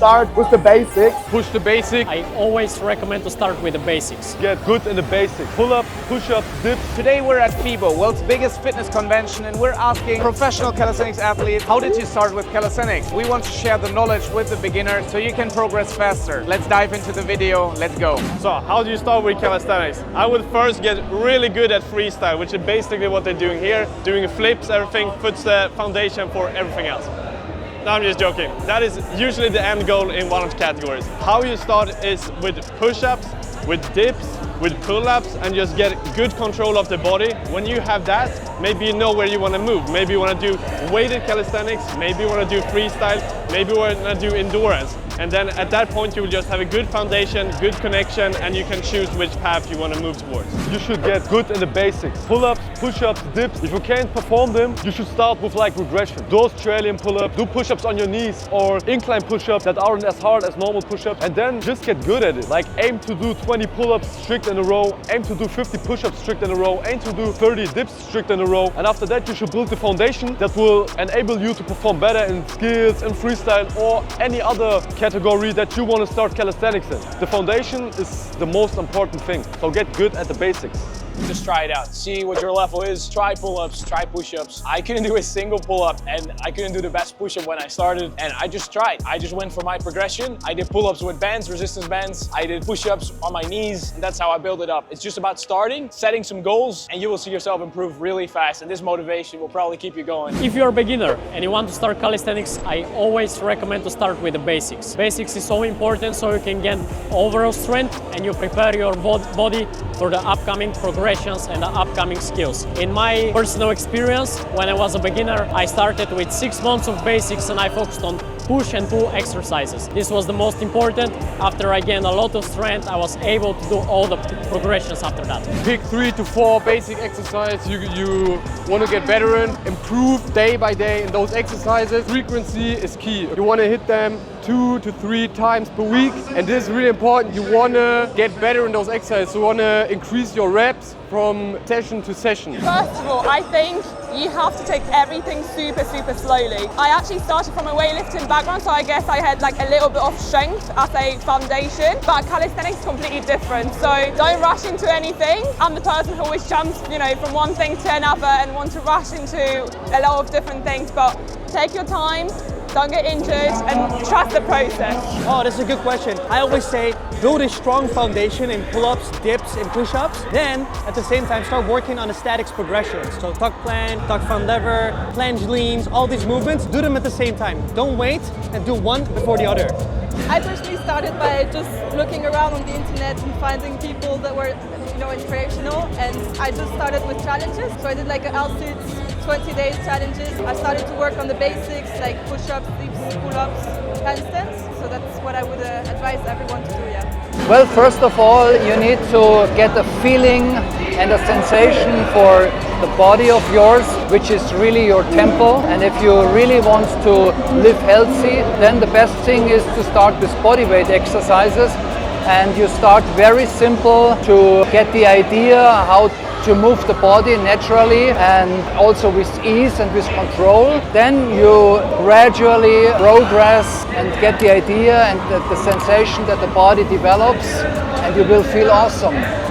Start with the basics. Push the basic. I always recommend to start with the basics. Get good in the basics. Pull-ups, push-ups, dips. Today we're at FIBO, world's biggest fitness convention, and we're asking professional calisthenics athletes, how did you start with calisthenics? We want to share the knowledge with the beginner so you can progress faster. Let's dive into the video, let's go. So how do you start with calisthenics? I would first get really good at freestyle, which is basically what they're doing here. Doing flips, everything, puts the foundation for everything else. No, I'm just joking. That is usually the end goal in one of the categories. How you start is with push-ups, with dips, with pull-ups, and just get good control of the body. When you have that, maybe you know where you want to move. Maybe you want to do weighted calisthenics, maybe you want to do freestyle, maybe you want to do endurance. And then at that point you will just have a good foundation, good connection, and you can choose which path you want to move towards. You should get good in the basics. Pull-ups, push-ups, dips. If you can't perform them, you should start with like regression. Do Australian pull-ups, do push-ups on your knees or incline push-ups that aren't as hard as normal push-ups, and then just get good at it. Like aim to do 20 pull-ups strict in a row, aim to do 50 push-ups strict in a row, aim to do 30 dips strict in a row, and after that you should build the foundation that will enable you to perform better in skills, in freestyle, or any other category that you want to start calisthenics in. The foundation is the most important thing, so get good at the basics. Just try it out. See what your level is. Try pull-ups, try push-ups. I couldn't do a single pull-up and I couldn't do the best push-up when I started, and I just tried. I just went for my progression. I did pull-ups with bands, resistance bands. I did push-ups on my knees, and that's how I built it up. It's just about starting, setting some goals, and you will see yourself improve really fast, and this motivation will probably keep you going. If you're a beginner and you want to start calisthenics, I always recommend to start with the basics. Basics is so important so you can gain overall strength and you prepare your body for the upcoming progressions and the upcoming skills. In my personal experience, when I was a beginner, I started with 6 months of basics and I focused on push and pull exercises. This was the most important. After I gained a lot of strength, I was able to do all the progressions after that. Pick 3 to 4 basic exercises you want to get better in. Improve day by day in those exercises. Frequency is key. You want to hit them 2 to 3 times per week, and this is really important. You want to get better in those exercises. You want to increase your reps from session to session. First of all, I think you have to take everything super slowly. I actually started from a weightlifting background, so I guess I had like a little bit of strength as a foundation, but calisthenics is completely different. So don't rush into anything. I'm the person who always jumps, from one thing to another and want to rush into a lot of different things, but take your time. Don't get injured and trust the process. Oh, that's a good question. I always say build a strong foundation in pull-ups, dips, and push-ups. Then, at the same time, start working on the statics progressions. So tuck plank, tuck front lever, planche leans, all these movements, do them at the same time. Don't wait and do one before the other. I personally started by just looking around on the internet and finding people that were, inspirational, and I just started with challenges. So I did like an altitude 20 days challenges. I started to work on the basics like push-ups, dips, pull-ups, handstands. So that's what I would advise everyone to do, yeah. Well, first of all, you need to get a feeling and a sensation for the body of yours, which is really your tempo. And if you really want to live healthy, then the best thing is to start with bodyweight exercises. And you start very simple to get the idea how to move the body naturally and also with ease and with control. Then you gradually progress and get the idea and the sensation that the body develops, and you will feel awesome.